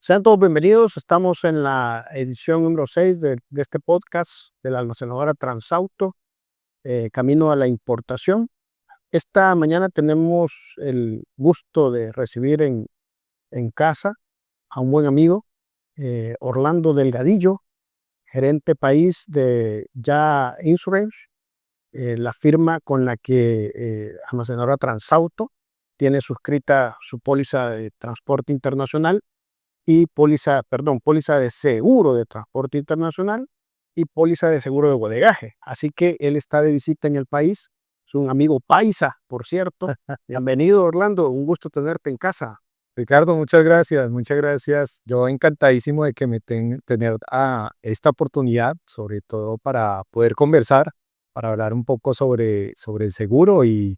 Sean todos bienvenidos. Estamos en la edición número 6 de este podcast de la almacenadora Transauto, Camino a la Importación. Esta mañana tenemos el gusto de recibir en casa a un buen amigo, Orlando Delgadillo, gerente país de Ya Insurance, la firma con la que almacenadora Transauto tiene suscrita su póliza de transporte internacional y póliza de seguro de transporte internacional y póliza de seguro de bodegaje. Así que él está de visita en el país. Es un amigo paisa, por cierto. Bienvenido, Orlando. Un gusto tenerte en casa. Ricardo, muchas gracias, muchas gracias. Yo encantadísimo de que tener esta oportunidad, sobre todo para poder conversar, para hablar un poco sobre el seguro y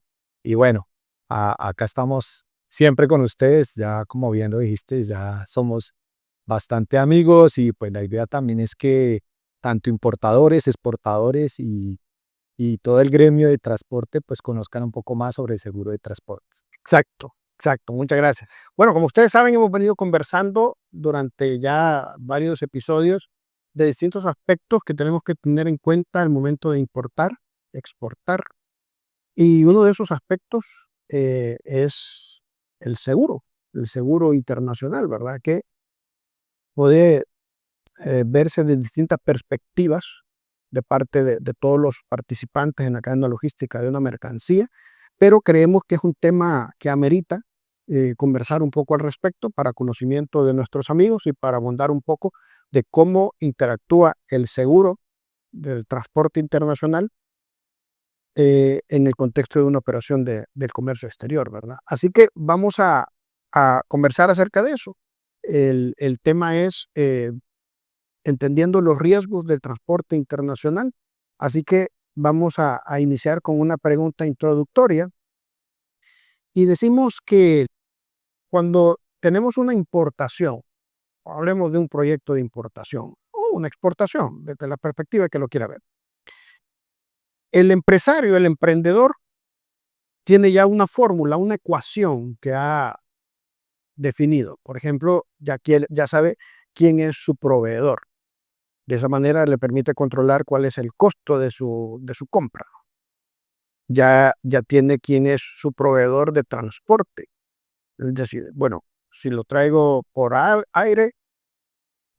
bueno, acá estamos siempre con ustedes, ya como bien lo dijiste, ya somos bastante amigos y pues la idea también es que tanto importadores, exportadores y todo el gremio de transporte pues conozcan un poco más sobre el seguro de transporte. Exacto, exacto. Muchas gracias. Bueno, como ustedes saben, hemos venido conversando durante ya varios episodios de distintos aspectos que tenemos que tener en cuenta al momento de importar, exportar. Y uno de esos aspectos es el seguro internacional, ¿verdad? Que puede verse de distintas perspectivas de parte de todos los participantes en la cadena logística de una mercancía, pero creemos que es un tema que amerita conversar un poco al respecto para conocimiento de nuestros amigos y para abundar un poco de cómo interactúa el seguro del transporte internacional en el contexto de una operación del comercio exterior, ¿verdad? Así que vamos a conversar acerca de eso. El tema es entendiendo los riesgos del transporte internacional. Así que vamos a iniciar con una pregunta introductoria y decimos que cuando tenemos una importación, hablemos de un proyecto de importación o una exportación, desde la perspectiva que lo quiera ver, el empresario, el emprendedor, tiene ya una fórmula, una ecuación que ha definido. Por ejemplo, ya sabe quién es su proveedor. De esa manera le permite controlar cuál es el costo de su compra. Ya tiene quién es su proveedor de transporte. Es decir, bueno, si lo traigo por aire,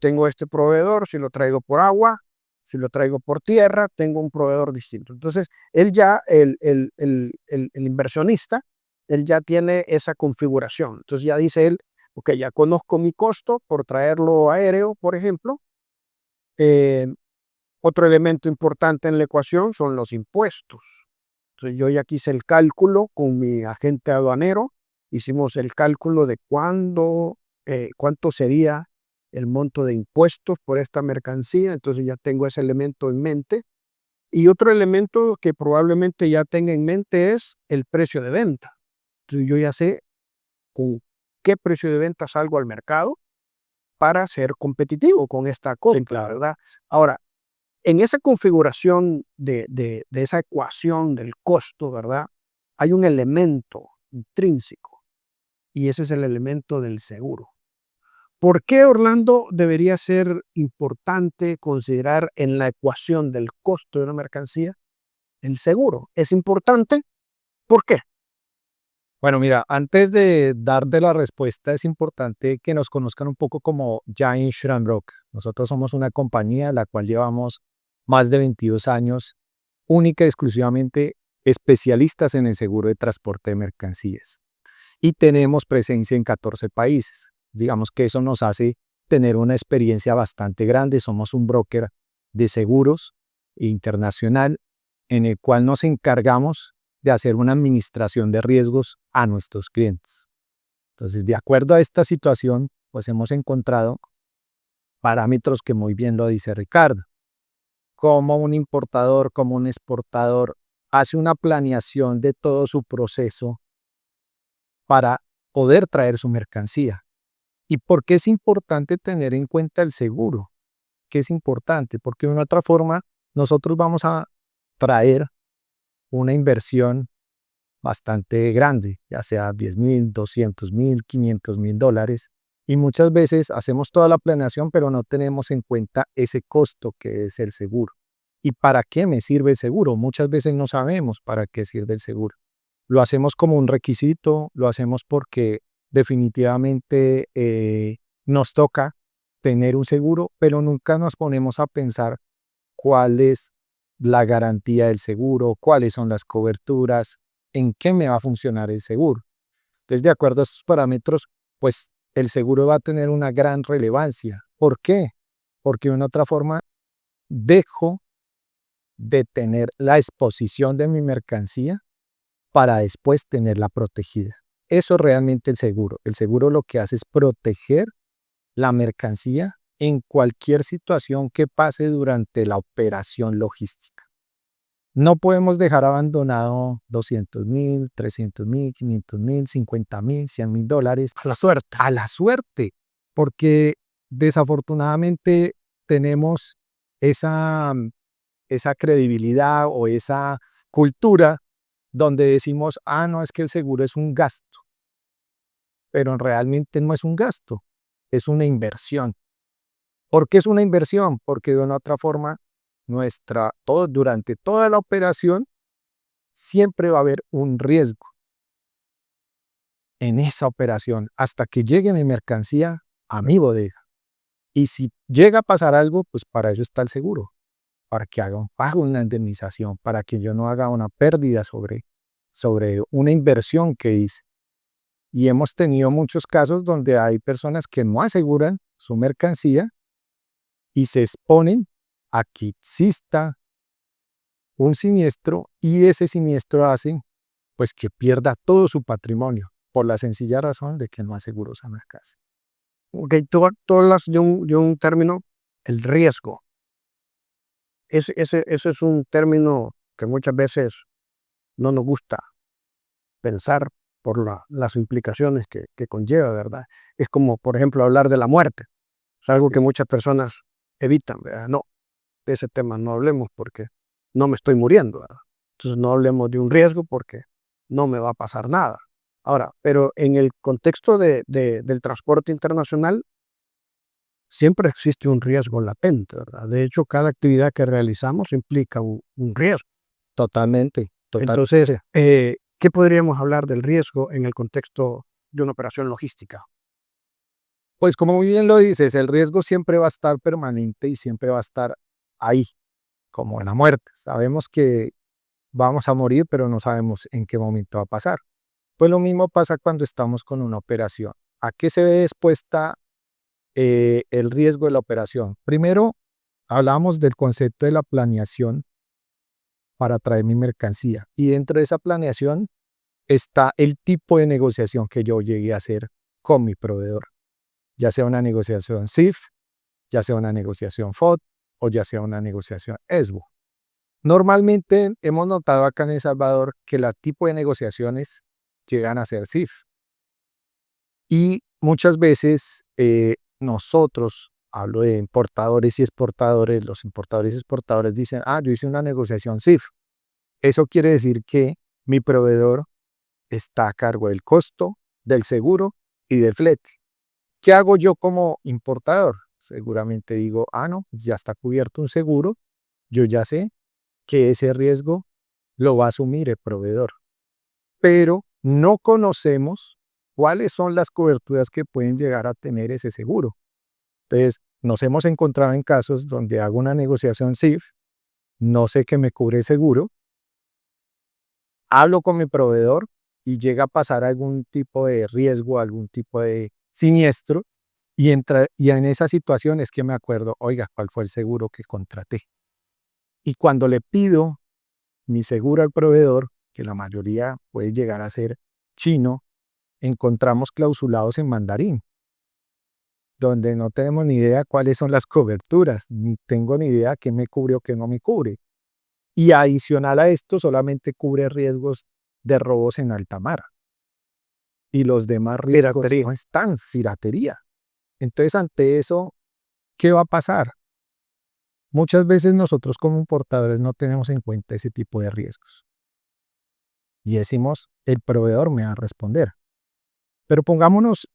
tengo este proveedor. Si lo traigo por agua, si lo traigo por tierra, tengo un proveedor distinto. Entonces, él ya, el inversionista, él ya tiene esa configuración. Entonces ya dice él, ok, ya conozco mi costo por traerlo aéreo, por ejemplo. Eh, Otro elemento importante en la ecuación son los impuestos. Entonces yo ya hice el cálculo con mi agente aduanero, hicimos el cálculo de cuánto sería el monto de impuestos por esta mercancía, entonces ya tengo ese elemento en mente. Y otro elemento que probablemente ya tenga en mente es el precio de venta. Entonces yo ya sé con qué precio de venta salgo al mercado para ser competitivo con esta compra, Sí, claro. ¿verdad? Ahora, en esa configuración de esa ecuación del costo, ¿verdad? Hay un elemento intrínseco y ese es el elemento del seguro. ¿Por qué, Orlando, debería ser importante considerar en la ecuación del costo de una mercancía el seguro? ¿Es importante? ¿Por qué? Bueno, mira, antes de darte la respuesta, es importante que nos conozcan un poco como Ya Insurance Broker. Nosotros somos una compañía la cual llevamos más de 22 años, única y exclusivamente especialistas en el seguro de transporte de mercancías. Y tenemos presencia en 14 países. Digamos que eso nos hace tener una experiencia bastante grande. Somos un broker de seguros internacional en el cual nos encargamos de hacer una administración de riesgos a nuestros clientes. Entonces, de acuerdo a esta situación, pues hemos encontrado parámetros que muy bien lo dice Ricardo. Como un importador, como un exportador, hace una planeación de todo su proceso para poder traer su mercancía. ¿Y por qué es importante tener en cuenta el seguro? ¿Qué es importante? Porque de una otra forma, nosotros vamos a traer una inversión bastante grande, ya sea 10,000, 200,000, 500,000 dólares, Y muchas veces hacemos toda la planeación, pero no tenemos en cuenta ese costo que es el seguro. ¿Y para qué me sirve el seguro? Muchas veces no sabemos para qué sirve el seguro. Lo hacemos como un requisito, lo hacemos porque definitivamente nos toca tener un seguro, pero nunca nos ponemos a pensar cuál es la garantía del seguro, cuáles son las coberturas, en qué me va a funcionar el seguro. Entonces, de acuerdo a estos parámetros, pues el seguro va a tener una gran relevancia. ¿Por qué? Porque de una otra forma dejo de tener la exposición de mi mercancía para después tenerla protegida. Eso es realmente el seguro. El seguro lo que hace es proteger la mercancía en cualquier situación que pase durante la operación logística. No podemos dejar abandonado 200.000, 300.000, 500.000, 50.000, $100.000 a la suerte, porque desafortunadamente tenemos esa, esa credibilidad o esa cultura donde decimos, ah, no, es que el seguro es un gasto, pero realmente no es un gasto, es una inversión. ¿Por qué es una inversión? Porque de una otra forma, durante toda la operación, siempre va a haber un riesgo en esa operación hasta que llegue mi mercancía a mi bodega. Y si llega a pasar algo, pues para eso está el seguro, para que haga un pago, una indemnización, para que yo no haga una pérdida sobre una inversión que hice. Y hemos tenido muchos casos donde hay personas que no aseguran su mercancía y se exponen a que exista un siniestro y ese siniestro hace pues que pierda todo su patrimonio por la sencilla razón de que no aseguró esa mercancía. Ok, tú hablas de un término, el riesgo. Ese es un término que muchas veces no nos gusta pensar por las implicaciones que conlleva, ¿verdad? Es como, por ejemplo, hablar de la muerte. Es algo que muchas personas evitan, ¿verdad? No, de ese tema no hablemos porque no me estoy muriendo, ¿verdad? Entonces no hablemos de un riesgo porque no me va a pasar nada. Ahora, pero en el contexto del transporte internacional, siempre existe un riesgo latente, ¿verdad? De hecho, cada actividad que realizamos implica un riesgo. Totalmente, Entonces, totalmente. ¿qué podríamos hablar del riesgo en el contexto de una operación logística? Pues como muy bien lo dices, el riesgo siempre va a estar permanente y siempre va a estar ahí, como en la muerte. Sabemos que vamos a morir, pero no sabemos en qué momento va a pasar. Pues lo mismo pasa cuando estamos con una operación. ¿A qué se ve expuesta el riesgo de la operación? Primero, hablamos del concepto de la planeación para traer mi mercancía. Y dentro de esa planeación está el tipo de negociación que yo llegué a hacer con mi proveedor, ya sea una negociación CIF, ya sea una negociación FOD o ya sea una negociación ESBO. Normalmente hemos notado acá en El Salvador que el tipo de negociaciones llegan a ser CIF y muchas veces nosotros, hablo de importadores y exportadores, los importadores y exportadores dicen, ah, yo hice una negociación CIF. Eso quiere decir que mi proveedor está a cargo del costo, del seguro y del flete. ¿Qué hago yo como importador? Seguramente digo, ah, no, ya está cubierto un seguro, yo ya sé que ese riesgo lo va a asumir el proveedor, pero no conocemos cuáles son las coberturas que pueden llegar a tener ese seguro. Entonces, nos hemos encontrado en casos donde hago una negociación CIF, no sé qué me cubre el seguro, hablo con mi proveedor y llega a pasar algún tipo de riesgo, algún tipo de siniestro, y en esa situación es que me acuerdo, oiga, ¿cuál fue el seguro que contraté? Y cuando le pido mi seguro al proveedor, que la mayoría puede llegar a ser chino, encontramos clausulados en mandarín, donde no tenemos ni idea cuáles son las coberturas, ni tengo ni idea qué me cubre o qué no me cubre. Y adicional a esto, solamente cubre riesgos de robos en alta mar. Y los demás riesgos Piratería. no están, piratería. Entonces, ante eso, ¿qué va a pasar? Muchas veces nosotros como importadores no tenemos en cuenta ese tipo de riesgos. Y decimos, el proveedor me va a responder. Pero pongámonos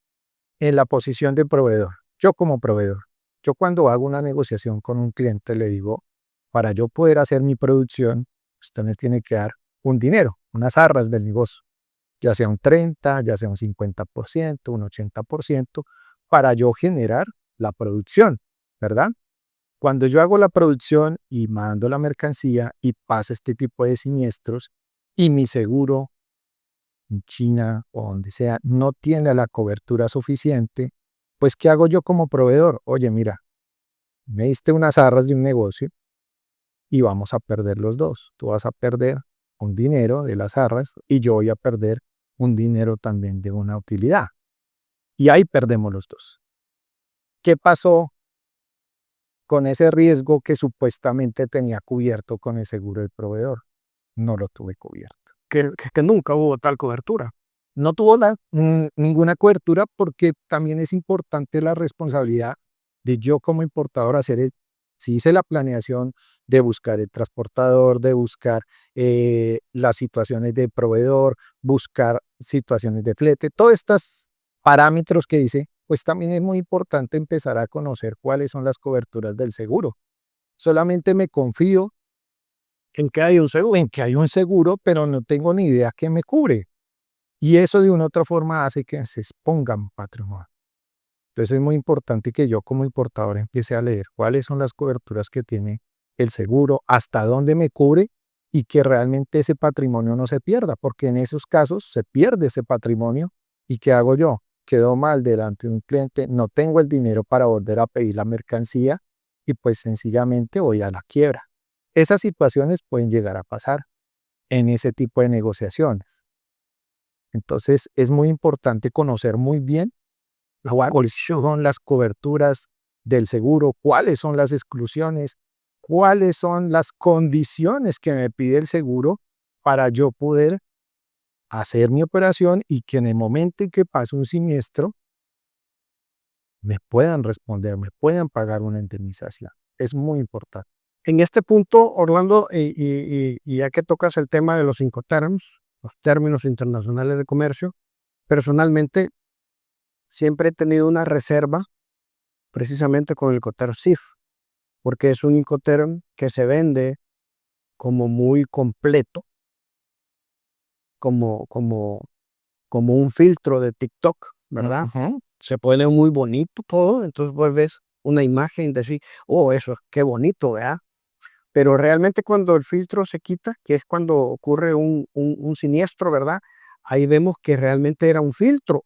en la posición de proveedor. Yo como proveedor, yo cuando hago una negociación con un cliente le digo, para yo poder hacer mi producción, usted me tiene que dar un dinero, unas arras del negocio, ya sea un 30, ya sea un 50%, un 80%, para yo generar la producción, ¿verdad? Cuando yo hago la producción y mando la mercancía y pasa este tipo de siniestros y mi seguro en China o donde sea no tiene la cobertura suficiente, pues ¿qué hago yo como proveedor? Oye, mira, me diste unas arras de un negocio y vamos a perder los dos. Tú vas a perder un dinero de las arras y yo voy a perder un dinero también de una utilidad. Y ahí perdemos los dos. ¿Qué pasó con ese riesgo que supuestamente tenía cubierto con el seguro del proveedor? No lo tuve cubierto. Que nunca hubo tal cobertura. No tuvo ninguna cobertura porque también es importante la responsabilidad de yo como importador hacer, si hice la planeación de buscar el transportador, de buscar las situaciones de proveedor, buscar situaciones de flete, todos estos parámetros que hice, pues también es muy importante empezar a conocer cuáles son las coberturas del seguro. Solamente me confío En que hay un seguro. en que hay un seguro, pero no tengo ni idea qué me cubre. Y eso de una u otra forma hace que se exponga un patrimonio. Entonces es muy importante que yo como importador empiece a leer cuáles son las coberturas que tiene el seguro, hasta dónde me cubre y que realmente ese patrimonio no se pierda, porque en esos casos se pierde ese patrimonio. ¿Y qué hago yo? Quedo mal delante de un cliente, no tengo el dinero para volver a pedir la mercancía y pues sencillamente voy a la quiebra. Esas situaciones pueden llegar a pasar en ese tipo de negociaciones. Entonces es muy importante conocer muy bien cuáles son las coberturas del seguro, cuáles son las exclusiones, cuáles son las condiciones que me pide el seguro para yo poder hacer mi operación y que en el momento en que pase un siniestro me puedan responder, me puedan pagar una indemnización. Es muy importante. En este punto, Orlando, y ya que tocas el tema de los Incoterms, los términos internacionales de comercio, personalmente siempre he tenido una reserva precisamente con el Incoterm SIF, porque es un Incoterm que se vende como muy completo, como, como, como un filtro de TikTok, ¿verdad? Se pone muy bonito todo, entonces vos ves una imagen y decís, oh, eso, qué bonito, ¿verdad? Pero realmente cuando el filtro se quita, que es cuando ocurre un siniestro, ¿verdad? Ahí vemos que realmente era un filtro,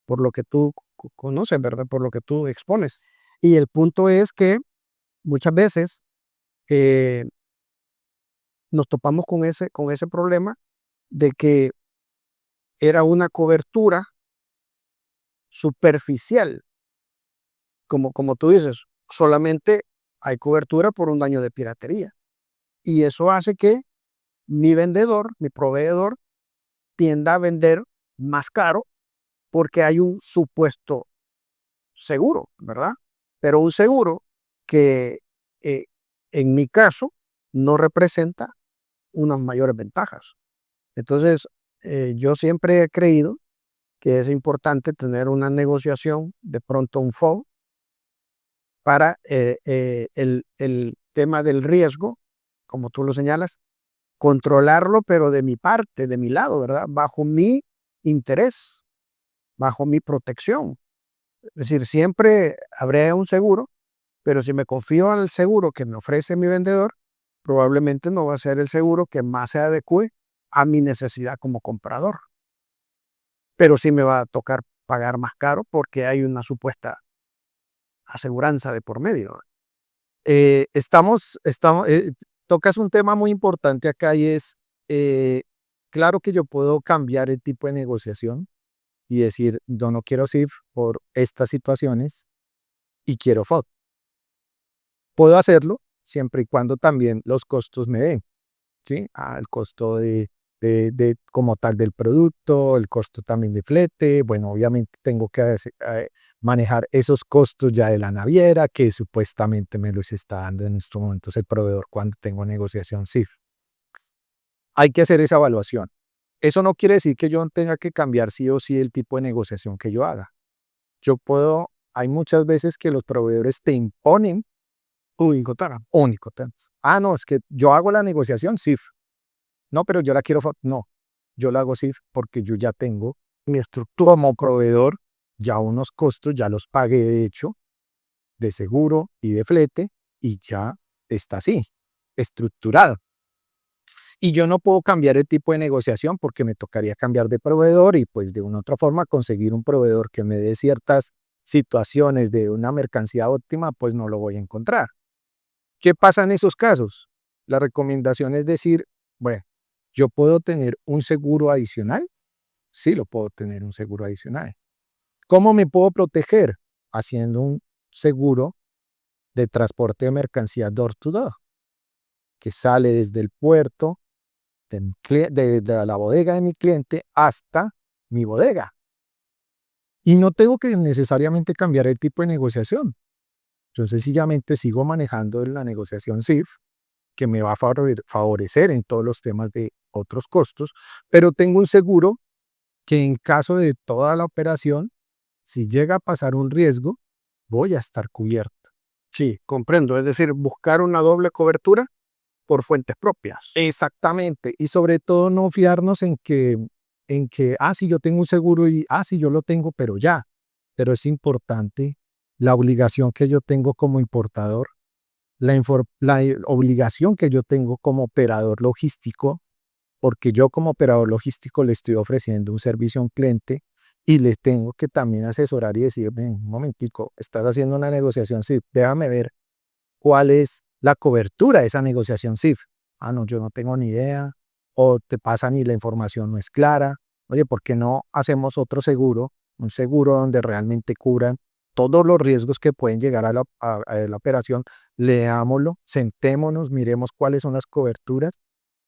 por lo que tú conoces, ¿verdad? Por lo que tú expones. Y el punto es que muchas veces eh, nos topamos con ese problema de que era una cobertura superficial, como tú dices, solamente hay cobertura por un daño de piratería. Y eso hace que mi vendedor, mi proveedor, tienda a vender más caro porque hay un supuesto seguro, ¿verdad? Pero un seguro que eh, en mi caso no representa unas mayores ventajas. Entonces, yo siempre he creído que es importante tener una negociación, de pronto un FOB, para el tema del riesgo, como tú lo señalas, controlarlo, pero de mi parte, de mi lado, ¿verdad? Bajo mi interés, bajo mi protección. Es decir, siempre habrá un seguro, pero si me confío al seguro que me ofrece mi vendedor, probablemente no va a ser el seguro que más se adecue a mi necesidad como comprador. Pero sí me va a tocar pagar más caro porque hay una supuesta aseguranza de por medio. Tocas un tema muy importante acá y es, eh, claro que yo puedo cambiar el tipo de negociación y decir, yo no quiero SIF por estas situaciones y quiero FOD. Puedo hacerlo siempre y cuando también los costos me den, ¿sí? El costo de como tal del producto, el costo también de flete. Bueno, obviamente tengo que manejar esos costos ya de la naviera que supuestamente me los está dando en estos momentos el proveedor cuando tengo negociación SIF. Hay que hacer esa evaluación. Eso no quiere decir que yo tenga que cambiar sí o sí el tipo de negociación que yo haga. hay muchas veces que los proveedores te imponen Unicoterms. Ah, no, es que yo hago la negociación CIF. No, pero yo la quiero, no, yo la hago CIF porque yo ya tengo mi estructura como proveedor, ya unos costos, ya los pagué de hecho, de seguro y de flete, y ya está así, estructurado. Y yo no puedo cambiar el tipo de negociación porque me tocaría cambiar de proveedor y pues de una u otra forma conseguir un proveedor que me dé ciertas situaciones de una mercancía óptima, pues no lo voy a encontrar. ¿Qué pasa en esos casos? La recomendación es decir, bueno, ¿yo puedo tener un seguro adicional? Sí, lo puedo tener un seguro adicional. ¿Cómo me puedo proteger? Haciendo un seguro de transporte de mercancía door to door, que sale desde el puerto de la bodega de mi cliente hasta mi bodega. Y no tengo que necesariamente cambiar el tipo de negociación. Yo sencillamente sigo manejando la negociación CIF, que me va a favorecer en todos los temas de otros costos, pero tengo un seguro que en caso de toda la operación, si llega a pasar un riesgo, voy a estar cubierto. Sí, comprendo. Es decir, buscar una doble cobertura por fuentes propias. Exactamente. Y sobre todo no fiarnos sí, yo tengo un seguro y, sí, yo lo tengo, pero ya. Pero es importante la obligación que yo tengo como importador, la obligación que yo tengo como operador logístico, porque yo como operador logístico le estoy ofreciendo un servicio a un cliente y le tengo que también asesorar y decir, ven, un momentico, estás haciendo una negociación CIF, déjame ver cuál es la cobertura de esa negociación CIF. Ah, no, yo no tengo ni idea, o te pasan y la información no es clara. Oye, ¿por qué no hacemos otro seguro? Un seguro donde realmente cubran todos los riesgos que pueden llegar a la operación. Leámoslo, sentémonos, miremos cuáles son las coberturas,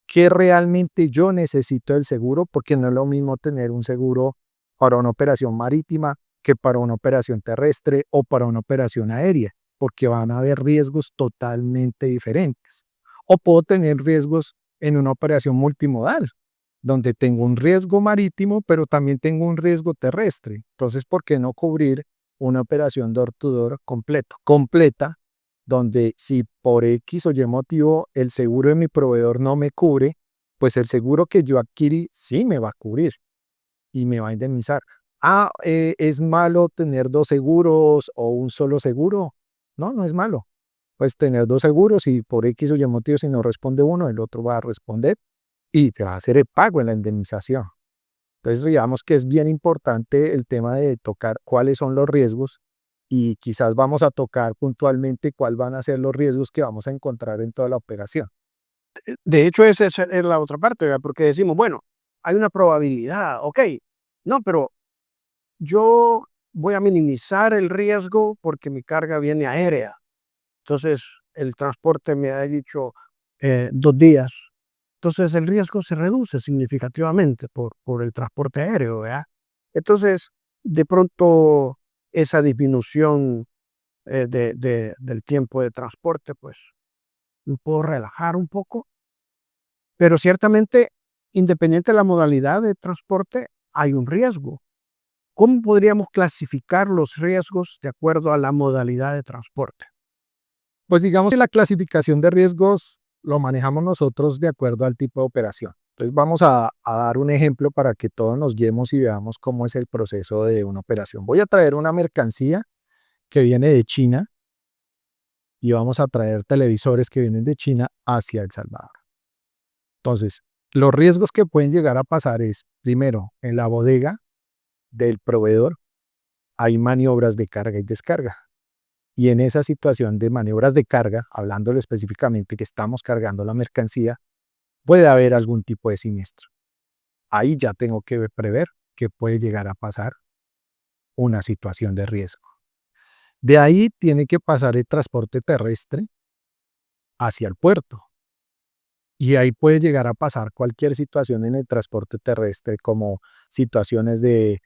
qué realmente yo necesito del seguro, porque no es lo mismo tener un seguro para una operación marítima que para una operación terrestre o para una operación aérea, porque van a haber riesgos totalmente diferentes. O puedo tener riesgos en una operación multimodal, donde tengo un riesgo marítimo, pero también tengo un riesgo terrestre. Entonces, ¿por qué no cubrir una operación door to door completa, donde si por X o Y motivo el seguro de mi proveedor no me cubre, pues el seguro que yo adquirí sí me va a cubrir y me va a indemnizar? ¿Es malo tener dos seguros o un solo seguro? No, no es malo. Pues tener dos seguros y por X o Y motivo si no responde uno, el otro va a responder y te va a hacer el pago en la indemnización. Entonces, digamos que es bien importante el tema de tocar cuáles son los riesgos y quizás vamos a tocar puntualmente cuáles van a ser los riesgos que vamos a encontrar en toda la operación. De hecho, esa es la otra parte, ¿verdad? Porque decimos, bueno, hay una probabilidad, ok, no, pero yo voy a minimizar el riesgo porque mi carga viene aérea. Entonces, el transporte me ha dicho 2 días. Entonces, el riesgo se reduce significativamente por el transporte aéreo, ¿verdad? Entonces, de pronto, esa disminución del tiempo de transporte, pues, me puedo relajar un poco. Pero ciertamente, independiente de la modalidad de transporte, hay un riesgo. ¿Cómo podríamos clasificar los riesgos de acuerdo a la modalidad de transporte? Pues digamos que la clasificación de riesgos lo manejamos nosotros de acuerdo al tipo de operación. Entonces vamos a dar un ejemplo para que todos nos guiemos y veamos cómo es el proceso de una operación. Voy a traer una mercancía que viene de China y vamos a traer televisores que vienen de China hacia El Salvador. Entonces, los riesgos que pueden llegar a pasar es, primero, en la bodega del proveedor hay maniobras de carga y descarga. Y en esa situación de maniobras de carga, hablándolo específicamente que estamos cargando la mercancía, puede haber algún tipo de siniestro. Ahí ya tengo que prever que puede llegar a pasar una situación de riesgo. De ahí tiene que pasar el transporte terrestre hacia el puerto. Y ahí puede llegar a pasar cualquier situación en el transporte terrestre, como situaciones de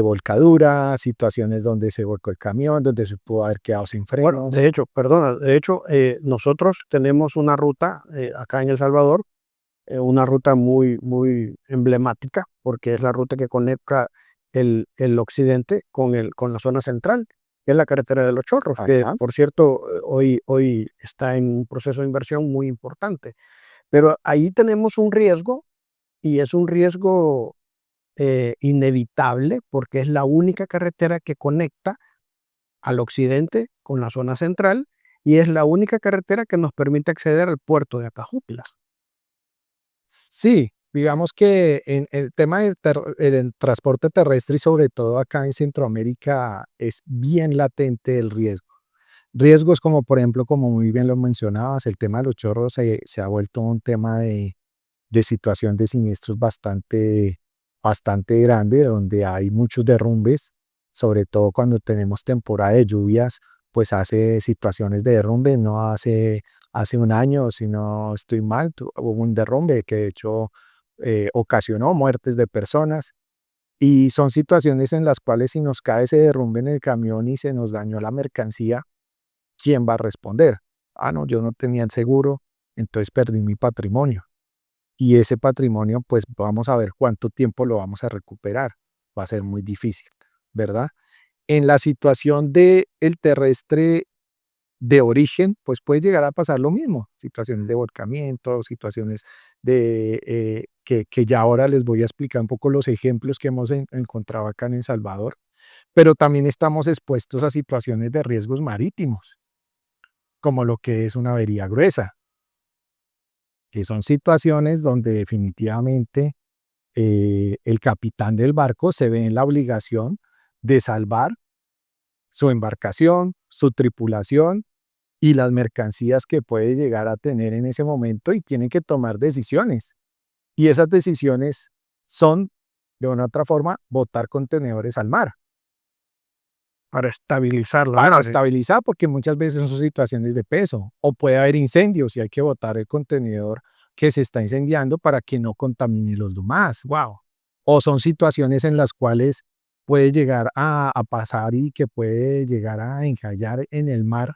volcadura, situaciones donde se volcó el camión, donde se pudo haber quedado sin Bueno, frenos. de hecho, perdona, de hecho, nosotros tenemos una ruta acá en El Salvador, una ruta muy, muy emblemática, porque es la ruta que conecta el occidente con la zona central, que es la carretera de los Chorros, que Ajá. por cierto hoy está en un proceso de inversión muy importante. Pero ahí tenemos un riesgo y es un riesgo inevitable porque es la única carretera que conecta al occidente con la zona central y es la única carretera que nos permite acceder al puerto de Acajutla. Sí, digamos que en el tema del transporte terrestre y sobre todo acá en Centroamérica es bien latente el riesgo. Riesgos como, por ejemplo, como muy bien lo mencionabas, el tema de los chorros se ha vuelto un tema de situación de siniestros bastante grande, donde hay muchos derrumbes, sobre todo cuando tenemos temporada de lluvias, pues hace situaciones de derrumbe, no hace un año, si no estoy mal, hubo un derrumbe que de hecho ocasionó muertes de personas y son situaciones en las cuales si nos cae ese derrumbe en el camión y se nos dañó la mercancía, ¿quién va a responder? Ah, no, yo no tenía el seguro, entonces perdí mi patrimonio. Y ese patrimonio, pues vamos a ver cuánto tiempo lo vamos a recuperar. Va a ser muy difícil, ¿verdad? En la situación de el terrestre de origen, pues puede llegar a pasar lo mismo. Situaciones de volcamiento, situaciones que ya ahora les voy a explicar un poco los ejemplos que hemos encontrado acá en El Salvador, pero también estamos expuestos a situaciones de riesgos marítimos, como lo que es una avería gruesa, que son situaciones donde definitivamente el capitán del barco se ve en la obligación de salvar su embarcación, su tripulación y las mercancías que puede llegar a tener en ese momento y tiene que tomar decisiones. Y esas decisiones son, de una u otra forma, botar contenedores al mar. Para estabilizarla, Para ¿no? estabilizar, porque muchas veces son situaciones de peso, o puede haber incendios y hay que botar el contenedor que se está incendiando para que no contamine los demás. Wow. O son situaciones en las cuales puede llegar a pasar y que puede llegar a encallar en el mar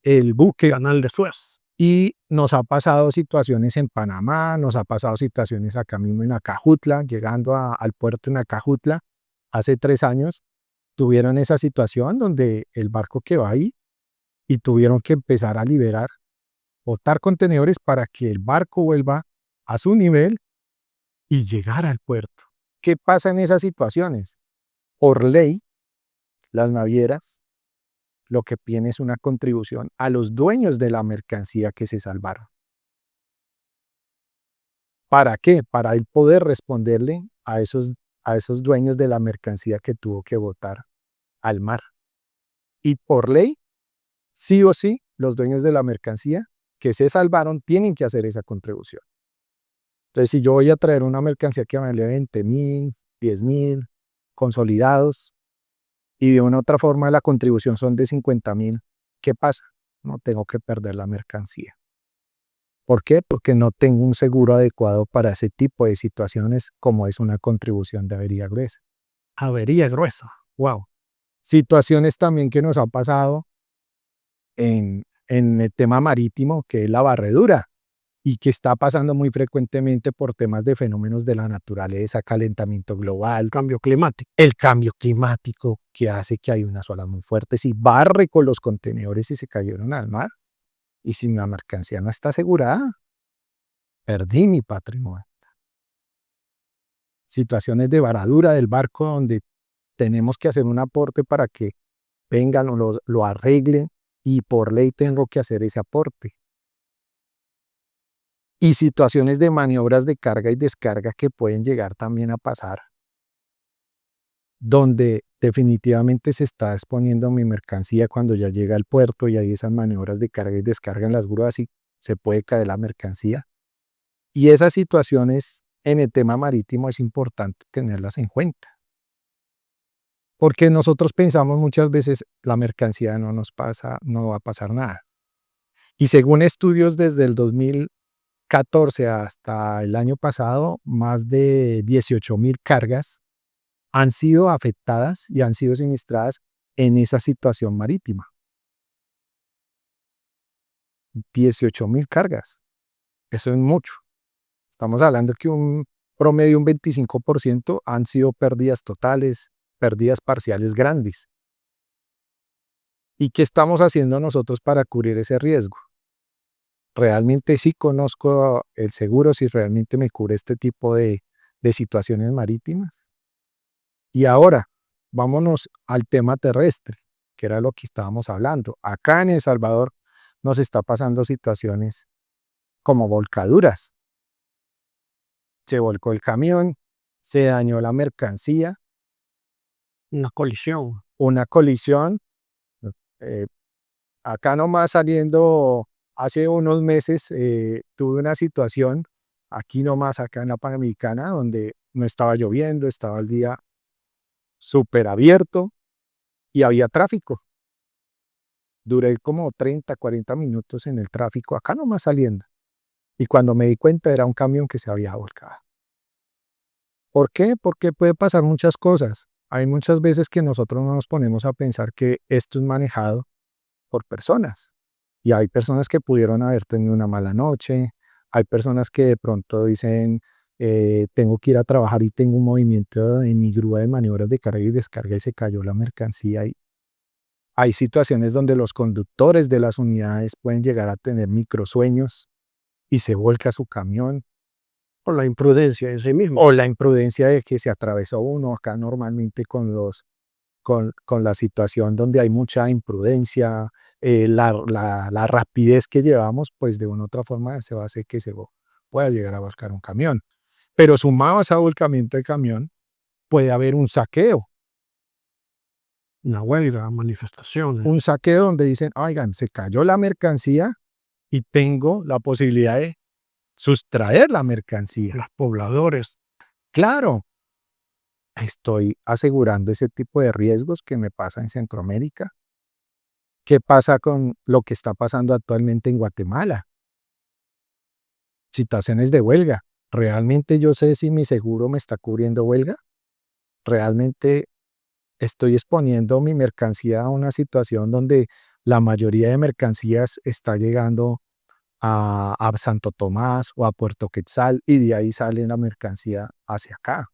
el buque. Canal de Suez. Y nos ha pasado situaciones en Panamá, nos ha pasado situaciones acá mismo en Acajutla, llegando al puerto en Acajutla, hace 3 años, tuvieron esa situación donde el barco quedó ahí y tuvieron que empezar a liberar, botar contenedores para que el barco vuelva a su nivel y llegar al puerto. ¿Qué pasa en esas situaciones? Por ley, las navieras lo que piden es una contribución a los dueños de la mercancía que se salvaron. ¿Para qué? Para él poder responderle a esos dueños de la mercancía que tuvo que botar al mar. Y por ley, sí o sí, los dueños de la mercancía que se salvaron tienen que hacer esa contribución. Entonces, si yo voy a traer una mercancía que vale 20.000, 10.000, consolidados, y de una u otra forma la contribución son de 50.000, ¿qué pasa? No tengo que perder la mercancía. ¿Por qué? Porque no tengo un seguro adecuado para ese tipo de situaciones como es una contribución de avería gruesa. Avería gruesa. Wow. Situaciones también que nos ha pasado en el tema marítimo, que es la barredura, y que está pasando muy frecuentemente por temas de fenómenos de la naturaleza, calentamiento global, Cambio climático. el cambio climático que hace que hay unas olas muy fuertes y barre con los contenedores y se cayeron al mar. Y si la mercancía no está asegurada, perdí mi patrimonio. Situaciones de varadura del barco donde tenemos que hacer un aporte para que vengan o lo arreglen y por ley tengo que hacer ese aporte. Y situaciones de maniobras de carga y descarga que pueden llegar también a pasar, donde definitivamente se está exponiendo mi mercancía cuando ya llega al puerto y hay esas maniobras de carga y descarga en las grúas y se puede caer la mercancía. Y esas situaciones en el tema marítimo es importante tenerlas en cuenta. Porque nosotros pensamos muchas veces la mercancía no nos pasa, no va a pasar nada. Y según estudios desde el 2014 hasta el año pasado, más de 18.000 cargas han sido afectadas y han sido siniestradas en esa situación marítima. 18.000 cargas. Eso es mucho. Estamos hablando que promedio un 25% han sido pérdidas totales, pérdidas parciales grandes. ¿Y qué estamos haciendo nosotros para cubrir ese riesgo? ¿Realmente sí conozco el seguro, si realmente me cubre este tipo de situaciones marítimas? Y ahora, vámonos al tema terrestre, que era lo que estábamos hablando. Acá en El Salvador nos está pasando situaciones como volcaduras. Se volcó el camión, se dañó la mercancía, Una colisión. una colisión. eh, Acá nomás saliendo, hace unos meses tuve una situación, aquí nomás, acá en la Panamericana, donde no estaba lloviendo, estaba el día súper abierto y había tráfico. Duré como 30, 40 minutos en el tráfico, acá nomás saliendo. Y cuando me di cuenta era un camión que se había volcado. ¿Por qué? Porque puede pasar muchas cosas. Hay muchas veces que nosotros no nos ponemos a pensar que esto es manejado por personas. Y hay personas que pudieron haber tenido una mala noche, hay personas que de pronto dicen, tengo que ir a trabajar y tengo un movimiento en mi grúa de maniobras de carga y descarga y se cayó la mercancía. Y hay situaciones donde los conductores de las unidades pueden llegar a tener microsueños y se vuelca su camión. Por la imprudencia de sí mismo. O la imprudencia de que se atravesó uno acá normalmente con la situación donde hay mucha imprudencia, la rapidez que llevamos, pues de una u otra forma se va a hacer que pueda llegar a volcar un camión. Pero sumado a ese volcamiento de camión, puede haber un saqueo. Una huelga, manifestaciones. Un saqueo donde dicen, oigan, se cayó la mercancía y tengo la posibilidad de sustraer la mercancía. Los pobladores. Claro, estoy asegurando ese tipo de riesgos que me pasa en Centroamérica. ¿Qué pasa con lo que está pasando actualmente en Guatemala? Situaciones de huelga. ¿Realmente yo sé si mi seguro me está cubriendo huelga? ¿Realmente estoy exponiendo mi mercancía a una situación donde la mayoría de mercancías está llegando a Santo Tomás o a Puerto Quetzal y de ahí sale la mercancía hacia acá?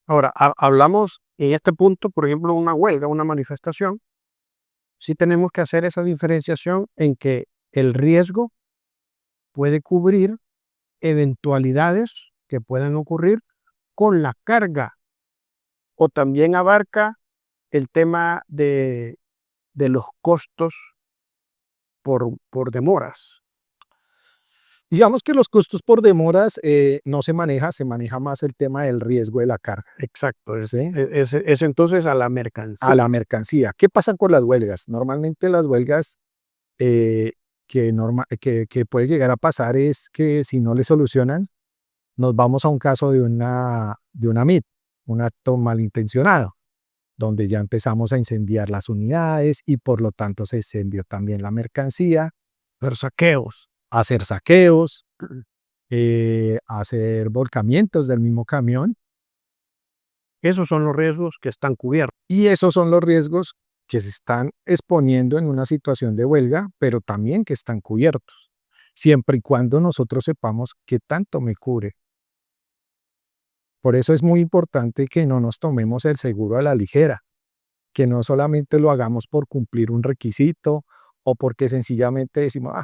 Ahora, hablamos en este punto, por ejemplo, una huelga, una manifestación. Sí tenemos que hacer esa diferenciación en que el riesgo puede cubrir eventualidades que puedan ocurrir con la carga, o también abarca el tema de los costos por demoras. Digamos que los costos por demoras no se maneja más el tema del riesgo de la carga. Exacto, ¿Sí? es entonces a la A mercancía. la mercancía. ¿Qué pasa con las huelgas? Normalmente las huelgas eh, que puede llegar a pasar es que si no le solucionan, nos vamos a un caso de una MIT, un acto malintencionado, donde ya empezamos a incendiar las unidades y por lo tanto se incendió también la mercancía, Los saqueos. hacer saqueos, hacer volcamientos del mismo camión. Esos son los riesgos que están cubiertos. Y esos son los riesgos que se están exponiendo en una situación de huelga, pero también que están cubiertos, siempre y cuando nosotros sepamos qué tanto me cubre. Por eso es muy importante que no nos tomemos el seguro a la ligera, que no solamente lo hagamos por cumplir un requisito o porque sencillamente decimos,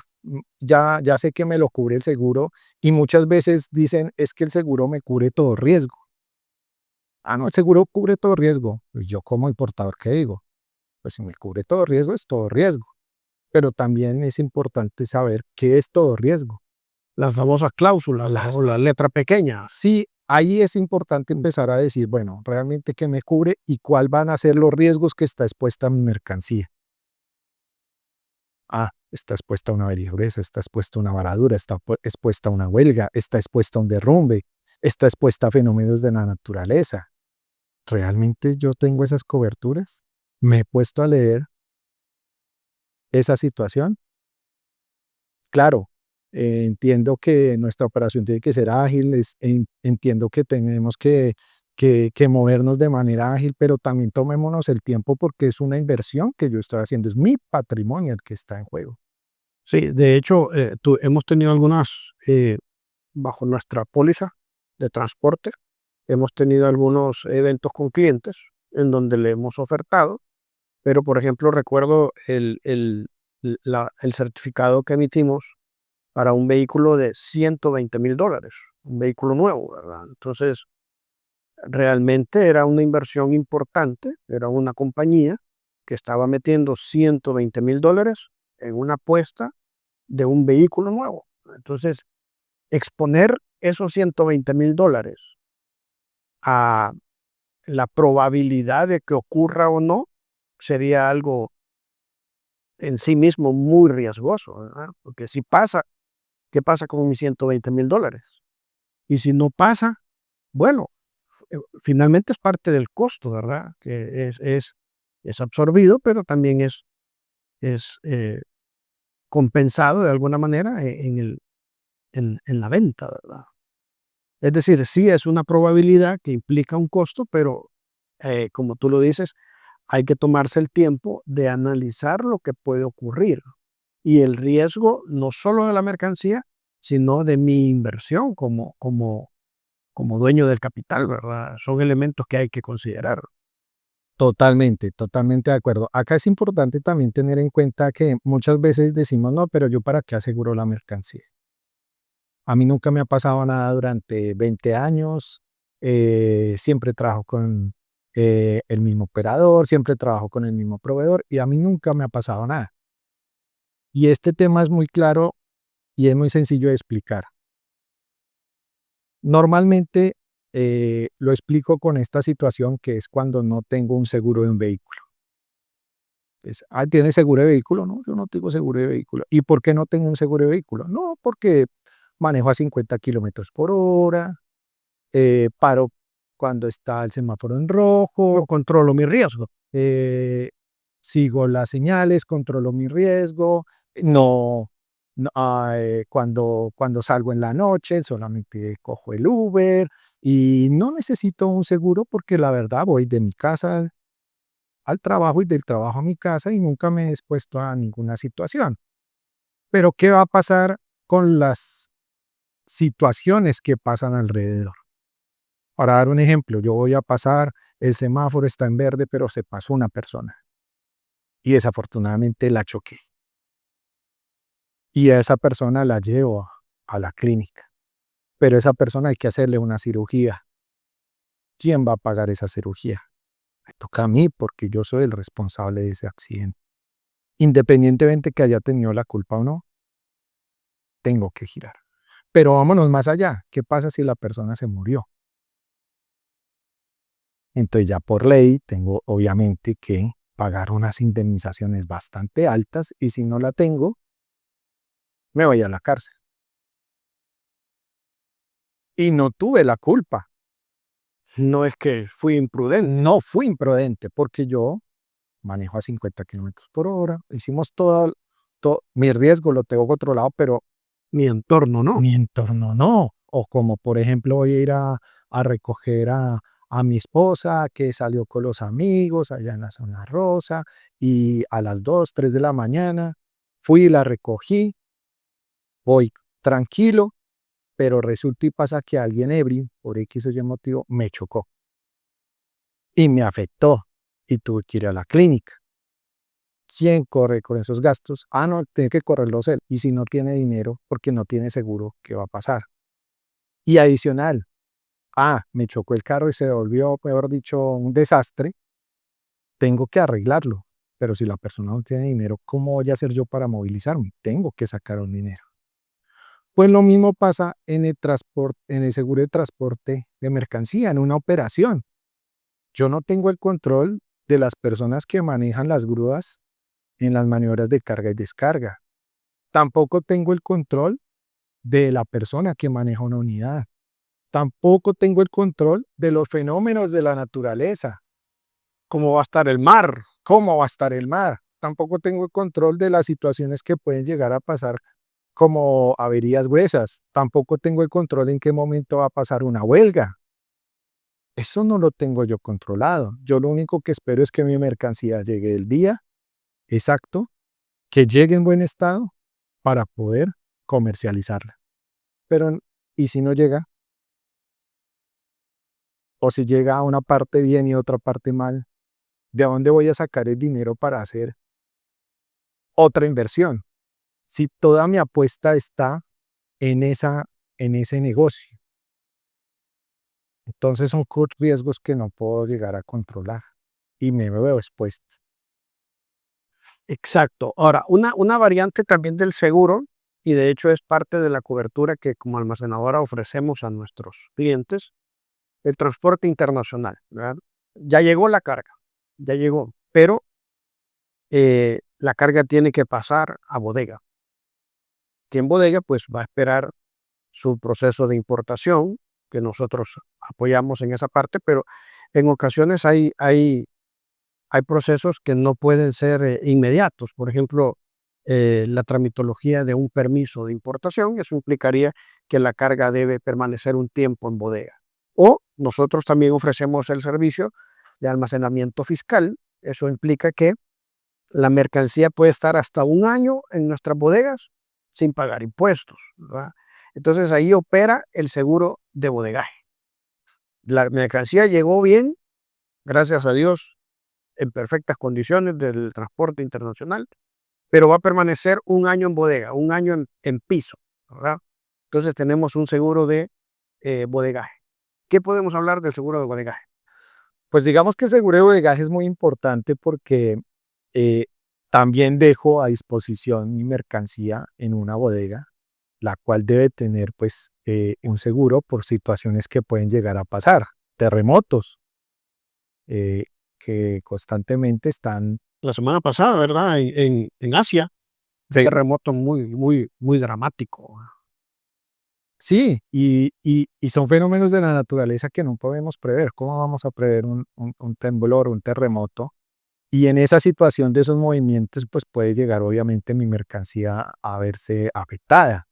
ya sé que me lo cubre el seguro y muchas veces dicen, es que el seguro me cubre todo riesgo. No, el seguro cubre todo riesgo. Pues yo como importador, ¿qué digo? Pues si me cubre todo riesgo, es todo riesgo. Pero también es importante saber qué es todo riesgo. Las famosas cláusulas o la letra pequeña. Sí, ahí es importante empezar a decir, bueno, realmente qué me cubre y cuáles van a ser los riesgos que está expuesta mi mercancía. Está expuesta a una abertura, está expuesta a una varadura, está expuesta a una huelga, está expuesta a un derrumbe, está expuesta a fenómenos de la naturaleza. ¿Realmente yo tengo esas coberturas? ¿Me he puesto a leer esa situación? Claro, entiendo que nuestra operación tiene que ser ágil, entiendo que tenemos que movernos de manera ágil, pero también tomémonos el tiempo porque es una inversión que yo estoy haciendo, es mi patrimonio el que está en juego. Sí, de hecho, hemos tenido algunas bajo nuestra póliza. de transporte. Hemos tenido algunos eventos con clientes en donde le hemos ofertado, pero por ejemplo recuerdo el certificado que emitimos para un vehículo de $120,000, un vehículo nuevo, ¿verdad? Entonces, realmente era una inversión importante, era una compañía que estaba metiendo $120,000 en una apuesta de un vehículo nuevo. Entonces, exponer esos $120,000 a la probabilidad de que ocurra o no sería algo en sí mismo muy riesgoso, ¿verdad? Porque si pasa, ¿qué pasa con mis $120,000? Y si no pasa, bueno, finalmente es parte del costo, ¿verdad? Que es absorbido, pero también es compensado de alguna manera en la venta, ¿verdad? Es decir, sí es una probabilidad que implica un costo, pero como tú lo dices, hay que tomarse el tiempo de analizar lo que puede ocurrir y el riesgo no solo de la mercancía, sino de mi inversión como dueño del capital, ¿verdad? Son elementos que hay que considerar. Totalmente, totalmente de acuerdo. Acá es importante también tener en cuenta que muchas veces decimos, no, pero yo para qué aseguro la mercancía. A mí nunca me ha pasado nada durante 20 años, siempre trabajo con el mismo operador, siempre trabajo con el mismo proveedor y a mí nunca me ha pasado nada. Y este tema es muy claro y es muy sencillo de explicar. Normalmente lo explico con esta situación que es cuando no tengo un seguro de un vehículo. ¿Tienes seguro de vehículo? No, yo no tengo seguro de vehículo. ¿Y por qué no tengo un seguro de vehículo? No, porque manejo a 50 kilómetros por hora, paro cuando está el semáforo en No rojo, controlo mi riesgo. eh, sigo las señales, controlo mi riesgo, no, cuando salgo en la noche solamente cojo el Uber y no necesito un seguro porque la verdad voy de mi casa al trabajo y del trabajo a mi casa y nunca me he expuesto a ninguna situación. Pero ¿qué va a pasar con las situaciones que pasan alrededor? Para dar un ejemplo, yo voy a pasar, el semáforo está en verde, pero se pasó una persona y desafortunadamente la choqué. Y a esa persona la llevo a la clínica, pero a esa persona hay que hacerle una cirugía. ¿Quién va a pagar esa cirugía? Me toca a mí porque yo soy el responsable de ese accidente. Independientemente que haya tenido la culpa o no, tengo que girar. Pero vámonos más allá. ¿Qué pasa si la persona se murió? Entonces ya por ley tengo obviamente que pagar unas indemnizaciones bastante altas y si no la tengo, me voy a la cárcel. Y no tuve la culpa. No es que fui imprudente. No fui imprudente porque yo manejo a 50 kilómetros por hora. Hicimos mi riesgo lo tengo controlado, pero Mi entorno no. mi entorno no. O como por ejemplo voy a ir a recoger a mi esposa que salió con los amigos allá en la zona rosa y a las 2 3 de la mañana fui y la recogí, voy tranquilo, pero resulta y pasa que alguien ebrio, por X o Y motivo, me chocó y me afectó y tuve que ir a la clínica. ¿Quién corre con esos gastos? Ah, no, tiene que correrlos él. Y si no tiene dinero, porque no tiene seguro, ¿qué va a pasar? Y adicional, me chocó el carro y se volvió, peor dicho, un desastre, tengo que arreglarlo. Pero si la persona no tiene dinero, ¿cómo voy a hacer yo para movilizarme? Tengo que sacar un dinero. Pues lo mismo pasa en el transporte, en el seguro de transporte de mercancía, en una operación. Yo no tengo el control de las personas que manejan las grúas en las maniobras de carga y descarga. Tampoco tengo el control de la persona que maneja una unidad. Tampoco tengo el control de los fenómenos de la naturaleza. ¿Cómo va a estar el mar? ¿Cómo va a estar el mar? Tampoco tengo el control de las situaciones que pueden llegar a pasar como averías gruesas. Tampoco tengo el control en qué momento va a pasar una huelga. Eso no lo tengo yo controlado. Yo lo único que espero es que mi mercancía llegue el día exacto, que llegue en buen estado para poder comercializarla. Pero, ¿y si no llega? o si llega a una parte bien y otra parte mal, ¿de dónde voy a sacar el dinero para hacer otra inversión? Si toda mi apuesta está en ese negocio. Entonces son riesgos que no puedo llegar a controlar y me veo expuesto. Exacto. Ahora, una variante también del seguro, y de hecho es parte de la cobertura que como almacenadora ofrecemos a nuestros clientes, el transporte internacional, ¿verdad? Ya llegó la carga, ya llegó, pero la carga tiene que pasar a bodega. Que en bodega pues va a esperar su proceso de importación, que nosotros apoyamos en esa parte, pero en ocasiones hay procesos que no pueden ser inmediatos. Por ejemplo, la tramitología de un permiso de importación, eso implicaría que la carga debe permanecer un tiempo en bodega. O nosotros también ofrecemos el servicio de almacenamiento fiscal. Eso implica que la mercancía puede estar hasta un año en nuestras bodegas sin pagar impuestos, ¿verdad? Entonces ahí opera el seguro de bodegaje. La mercancía llegó bien, gracias a Dios, en perfectas condiciones del transporte internacional, pero va a permanecer un año en bodega, un año en piso, ¿verdad? Entonces tenemos un seguro de bodegaje. ¿Qué podemos hablar del seguro de bodegaje? Pues digamos que el seguro de bodegaje es muy importante porque eh, también dejo a disposición mi mercancía en una bodega, la cual debe tener pues un seguro por situaciones que pueden llegar a pasar, terremotos eh, que constantemente están. La semana pasada, ¿verdad? En Asia, un Sí, terremoto muy dramático. sí, y son fenómenos de la naturaleza que no podemos prever. ¿Cómo vamos a prever un temblor, un terremoto? Y en esa situación de esos movimientos, pues puede llegar obviamente mi mercancía a verse afectada.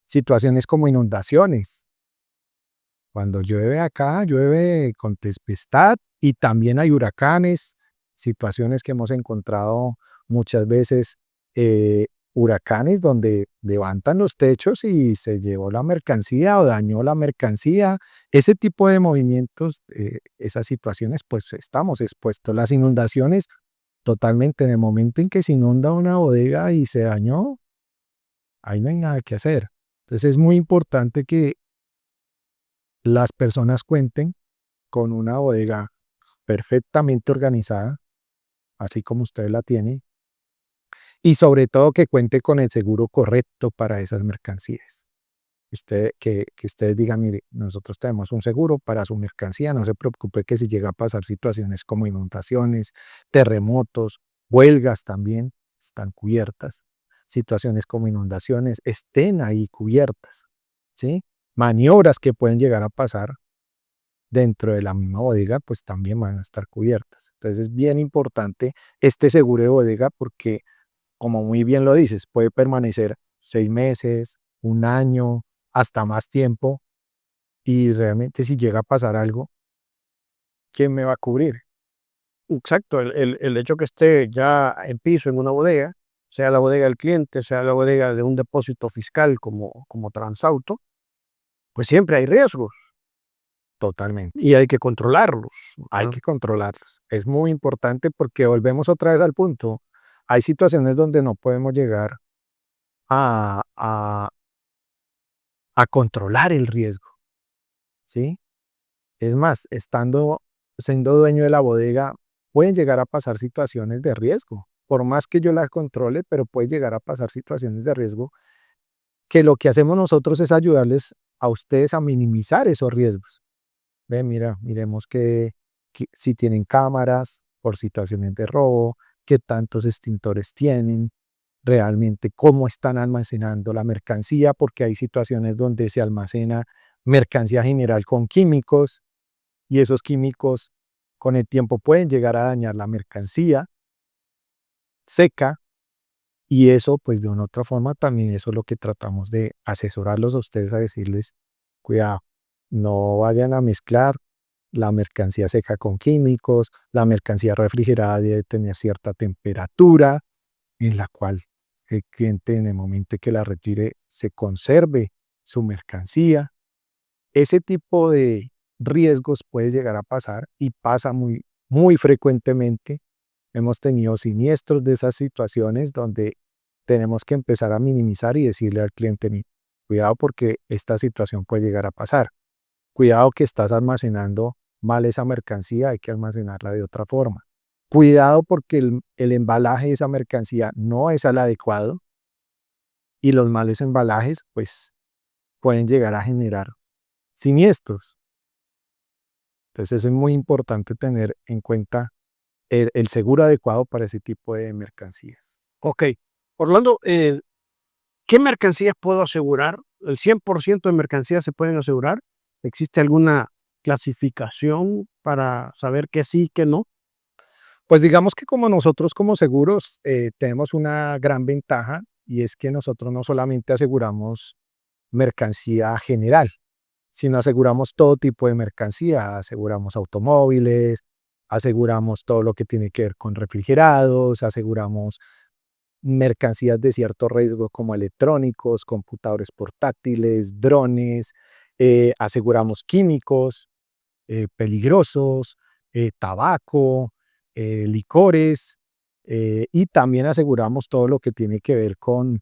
Situaciones como inundaciones. Cuando llueve acá, llueve con tempestad y también hay huracanes, situaciones que hemos encontrado muchas veces, huracanes donde levantan los techos y se llevó la mercancía o dañó la mercancía. Ese tipo de movimientos, esas situaciones, pues estamos expuestos. Las inundaciones, totalmente, en el momento en que se inunda una bodega y se dañó, ahí no hay nada que hacer. Entonces es muy importante que las personas cuenten con una bodega perfectamente organizada, así como usted la tiene, y sobre todo que cuente con el seguro correcto para esas mercancías. Que ustedes digan, mire, nosotros tenemos un seguro para su mercancía, no se preocupe que si llega a pasar situaciones como inundaciones, terremotos, huelgas también están cubiertas, situaciones como inundaciones estén ahí cubiertas, ¿sí? Maniobras que pueden llegar a pasar dentro de la misma bodega, pues también van a estar cubiertas. Entonces es bien importante este seguro de bodega porque, como muy bien lo dices, puede permanecer 6 meses, un año, hasta más tiempo, y realmente si llega a pasar algo, ¿quién me va a cubrir? Exacto, el hecho que esté ya en piso en una bodega, sea la bodega del cliente, sea la bodega de un depósito fiscal como Transauto, pues siempre hay riesgos Totalmente. y hay que controlarlos, Hay ¿verdad? que controlarlos. Es muy importante porque volvemos otra vez al punto. Hay situaciones donde no podemos llegar a, a controlar el riesgo, ¿sí? Es más, siendo dueño de la bodega, pueden llegar a pasar situaciones de riesgo. Por más que yo las controle, pero puede llegar a pasar situaciones de riesgo que lo que hacemos nosotros es ayudarles a ustedes a minimizar esos riesgos. Ve, mira, miremos que si tienen cámaras por situaciones de robo, qué tantos extintores tienen, realmente cómo están almacenando la mercancía, porque hay situaciones donde se almacena mercancía general con químicos y esos químicos con el tiempo pueden llegar a dañar la mercancía seca y eso pues de una otra forma también eso es lo que tratamos de asesorarlos a ustedes a decirles, cuidado, no vayan a mezclar la mercancía seca con químicos, la mercancía refrigerada debe tener cierta temperatura en la cual el cliente en el momento que la retire se conserve su mercancía. Ese tipo riesgos puede llegar a pasar y pasa muy, muy frecuentemente. Hemos tenido siniestros de esas situaciones donde tenemos que empezar a minimizar y decirle al cliente, cuidado porque esta situación puede llegar a pasar. Cuidado que estás almacenando mal esa mercancía, hay que almacenarla de otra forma. Cuidado porque el embalaje de esa mercancía no es el adecuado y los males embalajes pues pueden llegar a generar siniestros. Entonces es muy importante tener en cuenta el seguro adecuado para ese tipo de mercancías. Ok. Orlando, ¿qué mercancías puedo asegurar? ¿El 100% de mercancías se pueden asegurar? ¿Existe alguna clasificación para saber qué sí, qué no? Pues digamos que como nosotros como seguros tenemos una gran ventaja y es que nosotros no solamente aseguramos mercancía general, sino aseguramos todo tipo de mercancía, aseguramos automóviles, aseguramos todo lo que tiene que ver con refrigerados, aseguramos mercancías de cierto riesgo como electrónicos, computadores portátiles, drones, aseguramos químicos peligrosos, tabaco, licores, y también aseguramos todo lo que tiene que ver con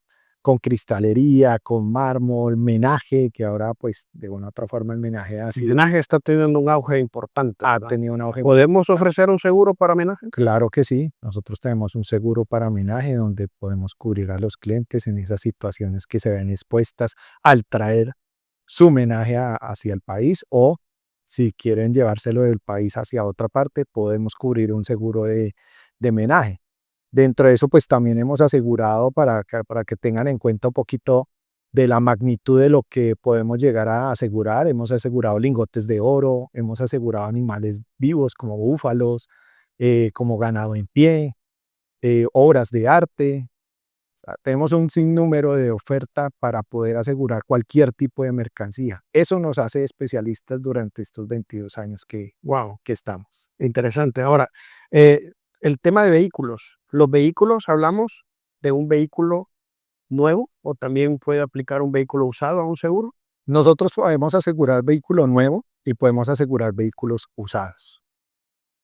cristalería, con mármol, menaje, que ahora pues de una u otra forma el menaje El menaje está teniendo un auge importante, ha ¿verdad? tenido un auge. ¿Podemos ofrecer un seguro para menaje? Claro que sí, nosotros tenemos un seguro para menaje donde podemos cubrir a los clientes en esas situaciones que se ven expuestas al traer su menaje hacia el país o si quieren llevárselo del país hacia otra parte, podemos cubrir un seguro de menaje. Dentro de eso, pues también hemos asegurado para que tengan en cuenta un poquito de la magnitud de lo que podemos llegar a asegurar. Hemos asegurado lingotes de oro, hemos asegurado animales vivos como búfalos, como ganado en pie, obras de arte. O sea, tenemos un sinnúmero de oferta para poder asegurar cualquier tipo de mercancía. Eso nos hace especialistas durante estos 22 años Wow, que estamos. interesante. Ahora, eh, el tema de vehículos. ¿Los vehículos hablamos de un vehículo nuevo o también puede aplicar un vehículo usado a un seguro? Nosotros podemos asegurar vehículo nuevo y podemos asegurar vehículos usados.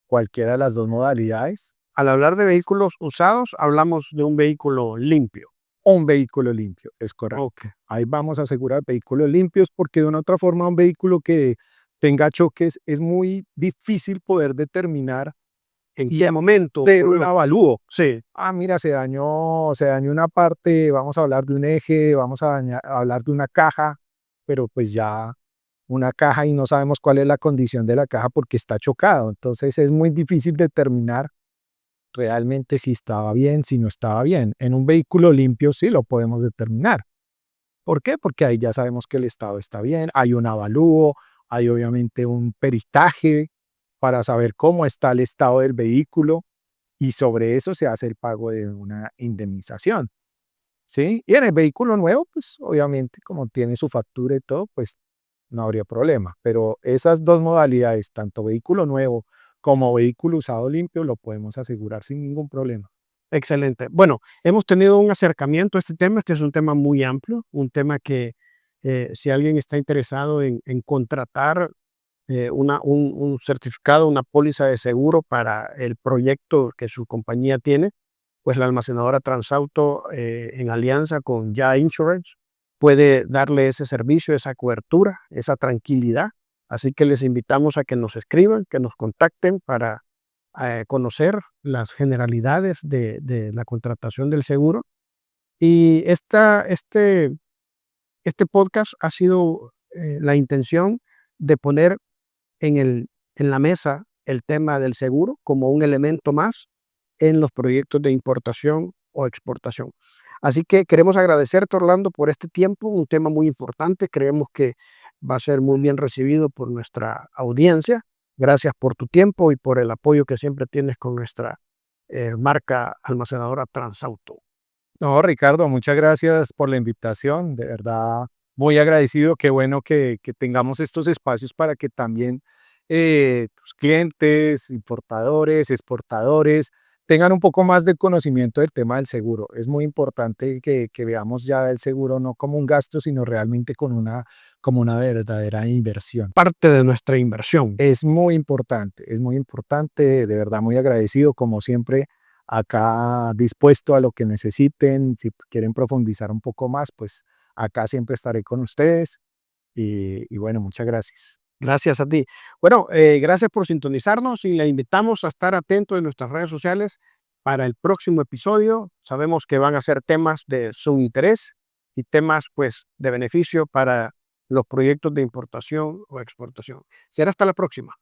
Cualquiera de las dos modalidades, Al hablar de vehículos usados, hablamos de un vehículo limpio. un vehículo limpio, es correcto. Ok. Ahí vamos a asegurar vehículos limpios porque de una u otra forma un vehículo que tenga choques es muy difícil poder determinar ¿En y qué momento? hacer un avalúo. Sí, Ah, mira, se dañó una parte, vamos a hablar de un eje, vamos a hablar de una caja, pero pues ya una caja y no sabemos cuál es la condición de la caja porque está chocado. Entonces es muy difícil determinar realmente si estaba bien, si no estaba bien. En un vehículo limpio sí lo podemos determinar. ¿Por qué? Porque ahí ya sabemos que el estado está bien, hay un avalúo, hay obviamente un peritaje para saber cómo está el estado del vehículo y sobre eso se hace el pago de una indemnización, ¿sí? Y en el vehículo nuevo, pues obviamente como tiene su factura y todo, pues no habría problema. Pero esas dos modalidades, tanto vehículo nuevo como vehículo usado limpio, lo podemos asegurar sin ningún problema. excelente. Bueno, hemos tenido un acercamiento a este tema. Este es un tema muy amplio, un tema que si alguien está interesado en contratar un certificado, una póliza de seguro para el proyecto que su compañía tiene, pues la almacenadora Transauto en alianza con Ya Insurance puede darle ese servicio, esa cobertura, esa tranquilidad. Así que les invitamos a que nos escriban, que nos contacten para conocer las generalidades de la contratación del seguro. Y este podcast ha sido la intención de poner en la mesa el tema del seguro como un elemento más en los proyectos de importación o exportación. Así que queremos agradecerte, Orlando, por este tiempo, un tema muy importante. Creemos que va a ser muy bien recibido por nuestra audiencia. Gracias por tu tiempo y por el apoyo que siempre tienes con nuestra marca almacenadora Transauto. No, Ricardo, muchas gracias por la invitación. De verdad, muy agradecido. Qué bueno que tengamos estos espacios para que también tus clientes, importadores, exportadores, tengan un poco más de conocimiento del tema del seguro. Es muy importante que veamos ya el seguro no como un gasto, sino realmente como una verdadera inversión. Parte de nuestra inversión. Es muy importante, de verdad muy agradecido, como siempre, acá dispuesto a lo que necesiten. Si quieren profundizar un poco más, pues acá siempre estaré con ustedes. Y bueno, muchas gracias. Gracias a ti. Bueno, gracias por sintonizarnos y le invitamos a estar atentos en nuestras redes sociales para el próximo episodio. Sabemos que van a ser temas de su interés y temas pues de beneficio para los proyectos de importación o exportación. Será hasta la próxima.